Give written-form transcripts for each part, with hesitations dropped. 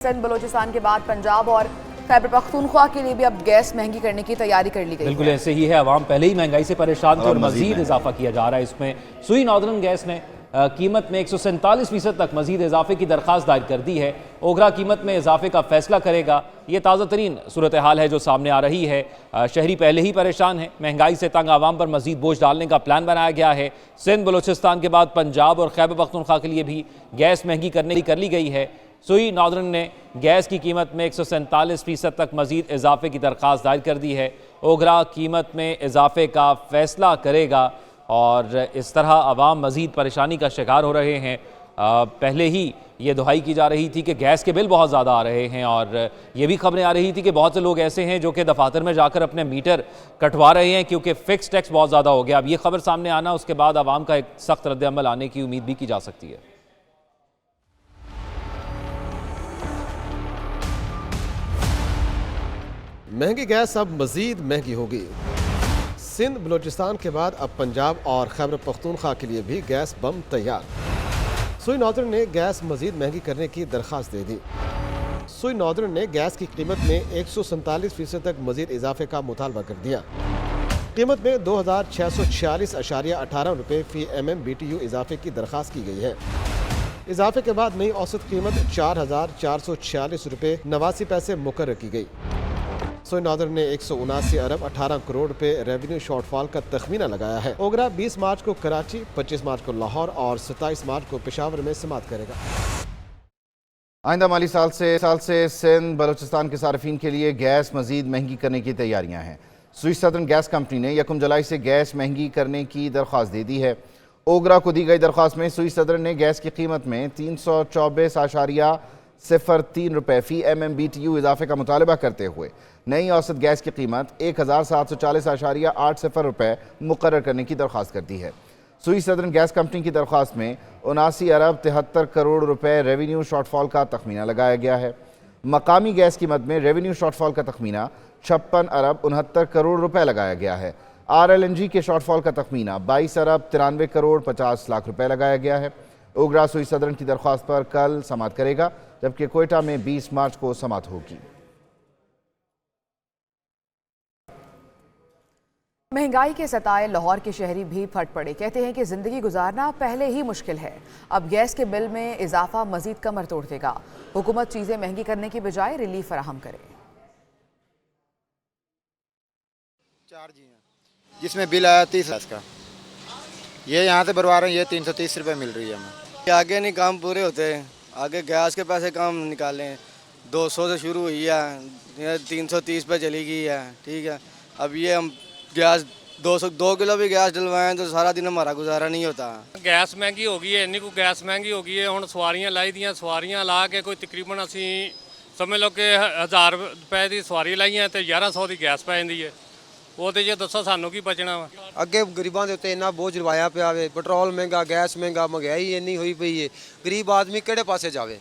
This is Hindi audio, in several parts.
सिंध बलोचिस्तान के बाद पंजाब और खैबर पख्तूनख्वा के लिए भी अब गैस महंगी करने की तैयारी कर ली गई। बिल्कुल ऐसे ही है। अवाम पहले ही महंगाई से परेशान थे और मजीद इजाफा किया जा रहा है। इसमें सुई नॉर्दर्न गैस ने कीमत में 147% तक मजीद इजाफे की दरख्वास्त दायर कर दी है। ओगरा कीमत में इजाफे का फैसला करेगा। ये ताज़ा तरीन सूरत हाल है जो सामने आ रही है। शहरी पहले ही परेशान है। महंगाई से तंग आवाम पर मजीद बोझ डालने का प्लान बनाया गया है। सिंध बलोचिस्तान के बाद पंजाब और खैबर पख्तूनख्वा के लिए भी गैस महंगी करने की कर ली गई है। सुई नॉर्दर्न ने गैस की कीमत में 147% तक मजीद इजाफे की दरख्वास्त दायर कर दी है। ओगरा कीमत में इजाफे का फैसला करेगा और इस तरह आवाम मजीद परेशानी का शिकार हो रहे हैं। पहले ही ये दुहाई की जा रही थी कि गैस के बिल बहुत ज़्यादा आ रहे हैं और ये भी खबरें आ रही थी कि बहुत से लोग ऐसे हैं जो कि दफातर में जाकर अपने मीटर कटवा रहे हैं क्योंकि फ़िक्स टैक्स बहुत ज़्यादा हो गया। अब ये खबर सामने आना, उसके बाद आवाम का एक सख्त रद्द-ए-अमल आने की उम्मीद भी की जा सकती है। महंगी गैस अब मजीद महंगी होगी। सिंध बलोचिस्तान के बाद अब पंजाब और खैबर पख्तूनख्वा के लिए भी गैस बम तैयार। सुई नॉर्दर्न ने गैस मजीद महंगी करने की दरख्वास्त दे दी। सुई नॉर्दर्न ने गैस की कीमत में 147% तक मजीद इजाफे का मुतालबा कर दिया। कीमत में 2646.18 रुपये फी MMBTU इजाफे की दरख्वास्त की गई है। इजाफे के बाद नई औसत कीमत 4446 रुपये 89 पैसे मुकर्रर की गई। सुई नॉर्दर्न ने 179 अरब 18 करोड़ रुपए रेवेन्यू शॉर्टफॉल का तखमीना लगाया है। ओगरा 20 मार्च को कराची, 25 मार्च को लाहौर और 27 मार्च को पेशावर में समाअत करेगा। आइंदा माली साल से सिंध बलोचिस्तान के सार्फिन के लिए गैस मजीद महंगी करने की तैयारियां हैं। सुई सदर्न गैस कंपनी ने 1 जुलाई से गैस महंगी करने की दरख्वास्त दे दी है। ओगरा को दी गई दरख्वास्त में सुई सदर्न ने गैस की कीमत में 324.03 रुपये फी MMBTU इजाफे का मुतालबा करते हुए नई औसत गैस की कीमत 1740.80 रुपये मुकर्रर करने की दरख्वास्त कर दी है। सुई सदर्न गैस कंपनी की दरख्वास्त में 79 अरब 73 करोड़ रुपए रेवेन्यू शॉर्टफॉल का तखमीना लगाया गया है। मकामी गैस कीमत में रेवेन्यू शॉर्टफॉल का तखमीना 56 अरब 69 करोड़ रुपए लगाया गया है। RLNG के शॉर्टफॉल का तखमीना 22 अरब 93 करोड़ 50 लाख रुपए लगाया गया है। ओगरा सुई सदर्न की दरख्वास्त पर कल समाअत करेगा, जबकि कोयटा में 20 मार्च को समाअत होगी। महंगाई के सताए लाहौर के शहरी भी फट पड़े। कहते हैं कि जिंदगी गुजारना पहले ही मुश्किल है, अब गैस के बिल में इजाफा मजीद कमर तोड़ देगा। हुकूमत चीजें महंगी करने की बजाय रिलीफ फराहम करे। जिसमें बिल आया 30 का, ये यहाँ से भरवा रहे हैं, ये 330 रुपये मिल रही है हमें। आगे नहीं काम पूरे होते, आगे गैस के पैसे काम निकालें। 200 से शुरू हुई है, 330 पे चली गई है। ठीक है, अब ये हम गैस 2 किलो भी गैस डलवाएं तो सारा दिन हमारा गुजारा नहीं होता। गैस महंगी हो गई है, इन्नी को गैस महंगी हो गई है। हुण सवारियां लाई दियां, सवारियां ला के कोई तकरीबन असी समझ लो कि 1000 रुपए की सवारी लाई है तो 1100 की गैस पै जाती है। वो तो ये दसो सानू की बचना वा। अगे गरीबों के उत्ते इन्ना बोझ लवाया पिया वे, पेट्रोल महंगा, गैस महंगा, महंगाई इन्नी हुई पई है, गरीब आदमी किहड़े पासे जावे।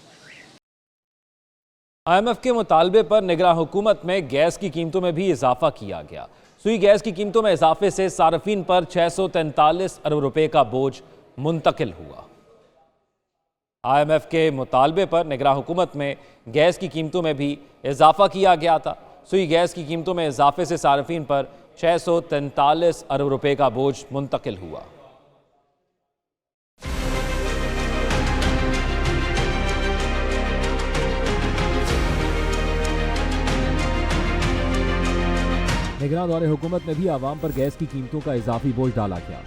IMF के मुतालबे पर निगरान हुकूमत में गैस की कीमतों में भी इजाफा किया गया। सुई गैस की कीमतों में इजाफे से सार्फिन पर 643 अरब रुपए का बोझ मुंतकिल हुआ। IMF के मुतालबे पर निगरान हुकूमत में गैस की कीमतों में भी इजाफा किया गया था। सुई गैस की कीमतों में इजाफे से सार्फिन पर 643 अरब रुपए का बोझ मुंतकिल हुआ। निगरान दौरे हुकूमत में भी आवाम पर गैस की कीमतों का इजाफी बोझ डाला गया।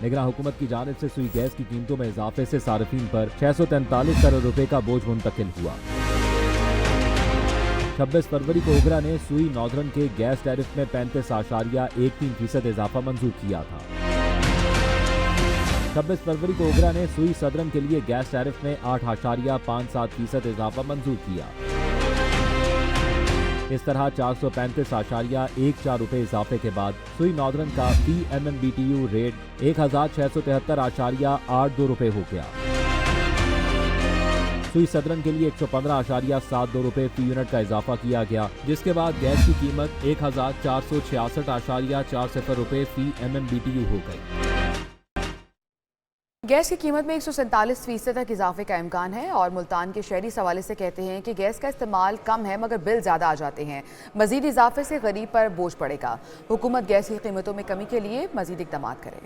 निगरान हुकूमत की जानिब से सुई गैस की कीमतों में इजाफे से सार्फिन पर 643 अरब रुपए का बोझ मुंतकिल हुआ। 26 फरवरी को ओगरा ने सुई नॉर्दर्न के गैस टैरिफ में 35.13% इजाफा मंजूर किया था। 26 फरवरी को ओगरा ने सुई सदर्न के लिए गैस टैरिफ में 8.57% इजाफा मंजूर किया। इस तरह 435.14 रुपए इजाफे के बाद सुई नॉर्दर्न का फी MMBTU रेट 1673.82 रुपए हो गया। सुई सदर्न के लिए 115.72 रुपए फी यूनिट का इजाफा किया गया, जिसके बाद गैस की कीमत 1466.40 रुपए फी MMBTU हो गई। गैस की कीमत में 147% तक इजाफे का इम्कान है और मुल्तान के शहरी इस हवाले से कहते हैं कि गैस का इस्तेमाल कम है मगर बिल ज़्यादा आ जाते हैं। मजीद इजाफे से गरीब पर बोझ पड़ेगा। हुकूमत गैस की कीमतों में कमी के लिए मजीद इक़दाम करे।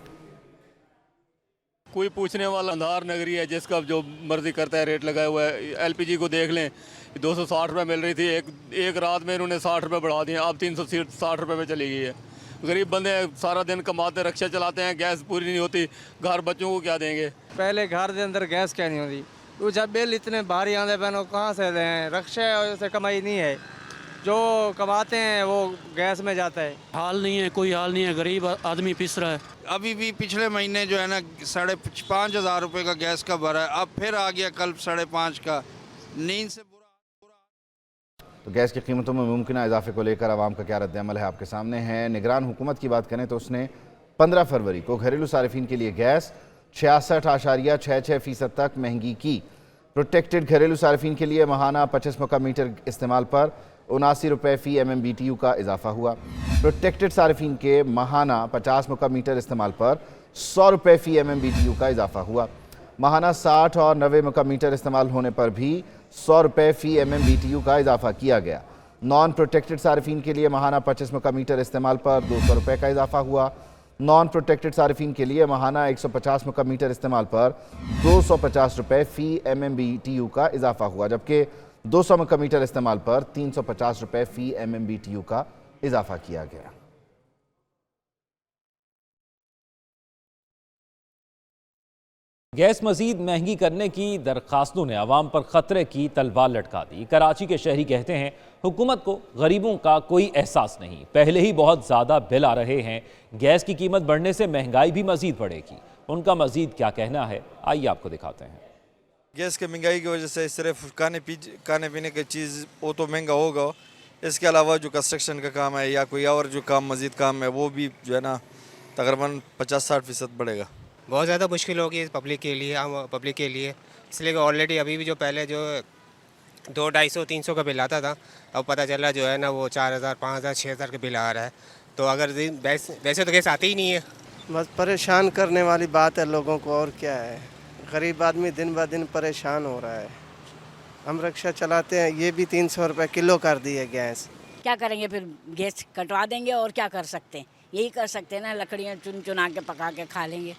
कोई पूछने वाला अंधार नगरी है जिसका जो मर्जी करता है रेट लगाया हुआ है। एलपीजी को देख लें, 260 रुपये मिल रही थी, एक रात में इन्होंने 60 रुपये बढ़ा दिए, अब 360 रुपये में चली गई है। गरीब बंदे सारा दिन कमाते, रिक्शा चलाते हैं, गैस पूरी नहीं होती, घर बच्चों को क्या देंगे। पहले घर के अंदर गैस क्या नहीं होती, वो जब बिल इतने भारी आते बहनों कहाँ से दें, रिक्शा से कमाई नहीं है, जो कमाते हैं वो गैस में जाता है। हाल नहीं है, कोई हाल नहीं है, गरीब आदमी पिस रहा है। अभी भी पिछले महीने जो है ना 5,500 रुपये का गैस का भरा है, अब फिर आ गया कल 5,500 का। नींद से तो गैस की कीमतों में मुमकिन इजाफे को लेकर आवाम का क्या रद्द-ए-अमल है आपके सामने है। निगरान हुकूमत की बात करें तो उसने 15 फरवरी को घरेलू सारिफिन के लिए गैस 66.66% तक महंगी की। प्रोटेक्टेड घरेलू सारिफिन के लिए माहाना 25 मुका मीटर इस्तेमाल पर 79 रुपये फ़ी MMBTU का इजाफा हुआ। प्रोटेक्टेड सारिफिन के माहाना 50 मुका मीटर इस्तेमाल पर 100 रुपये फ़ी MMBTU का इजाफा हुआ। माहाना 60 और 90 मुका मीटर इस्तेमाल होने पर भी 100 रुपये फ़ी MMBTU का इजाफा किया गया। नॉन प्रोटेक्टेड सारिफिन के लिए माहाना 25 मुका मीटर इस्तेमाल पर 200 रुपये का इजाफा हुआ। नॉन प्रोटेक्टेड सारिफिन के लिए माहाना 150 मुका मीटर इस्तेमाल पर 250 रुपये फ़ी MMBTU का इजाफा हुआ, जबकि 200 मुका मीटर इस्तेमाल पर 350 रुपये फ़ी MMBTU का इजाफा किया गया। गैस मजीद महंगी करने की दरखास्तों ने अवाम पर खतरे की तलवार लटका दी। कराची के शहरी कहते हैं हुकूमत को गरीबों का कोई एहसास नहीं, पहले ही बहुत ज़्यादा बिल आ रहे हैं, गैस की कीमत बढ़ने से महंगाई भी मजीद बढ़ेगी। उनका मजीद क्या कहना है, आइए आपको दिखाते हैं। गैस की महंगाई की वजह से सिर्फ खाने पीने की चीज़ वो तो महंगा होगा, इसके अलावा जो कंस्ट्रक्शन का काम है या कोई और जो काम मजीद काम है वो भी जो है ना तकरीबन 50-60% बढ़ेगा। बहुत ज़्यादा मुश्किल होगी पब्लिक के लिए, आम पब्लिक के लिए, इसलिए कि ऑलरेडी अभी भी जो पहले जो 200-250-300 का बिल आता था, अब पता चला जो है ना वो 4,000 5,000 6,000 का बिल आ रहा है। तो अगर वैसे तो गैस आती ही नहीं है। बस परेशान करने वाली बात है लोगों को, और क्या है। गरीब आदमी दिन ब दिन परेशान हो रहा है। हम रिक्शा चलाते हैं, ये भी 300 रुपये किलो कर दी है गैस। क्या करेंगे फिर, गैस कटवा देंगे और क्या कर सकते हैं, यही कर सकते हैं ना, लकड़ियाँ चुना के पका के खा लेंगे।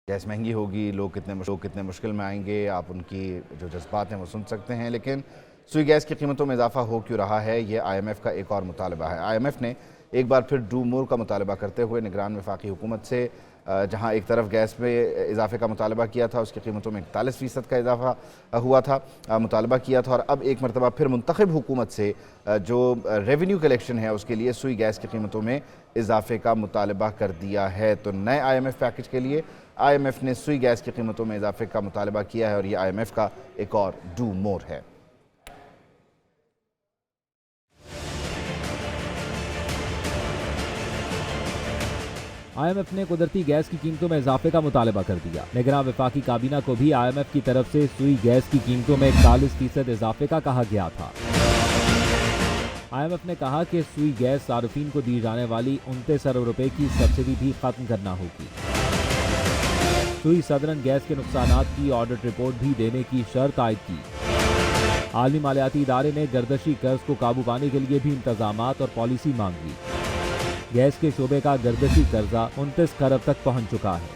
गैस महंगी होगी, लोग कितने मुश्किल में आएंगे, आप उनकी जो जज्बात हैं वो सुन सकते हैं। लेकिन सुई गैस की कीमतों में इजाफा हो क्यों रहा है, ये IMF का एक और मुतालबा है। IMF ने एक बार फिर डू मोर का मुतालबा करते हुए निगरान वफाकी हुकूमत से, जहां एक तरफ गैस में इजाफे का मुतालबा किया था, उसकी कीमतों में 41% का इजाफा हुआ था, मुतालबा किया था, और अब एक मरतबा फिर मुंतखब हुकूमत से जो रेवेन्यू कलेक्शन है उसके लिए सुई गैस की कीमतों में इजाफे का मुतालबा कर दिया है। तो नए IMF पैकेज के लिए IMF ने सुई गैस की कीमतों में इजाफे का मुतालबा किया है और ये IMF का एक और डू मोर है। IMF ने कुदरती गैस की कीमतों में इजाफे का मुतालबा कर दिया। निगरान वफाकी काबीना को भी IMF की तरफ से सुई गैस की कीमतों में 41% इजाफे का कहा गया था। IMF ने कहा कि सुई गैस सार्फिन को दी जाने वाली 29 अरब रुपए की सब्सिडी भी खत्म करना होगी। सुई सदरन गैस के नुकसानात की ऑडिट रिपोर्ट भी देने की शर्त आयद की। आलमी मालियाती इदारे ने गर्दशी कर्ज को काबू पाने के लिए भी इंतजामात और पॉलिसी मांगी। गैस के शोबे का गर्दशी कर्जा 29 खरब तक पहुंच चुका है।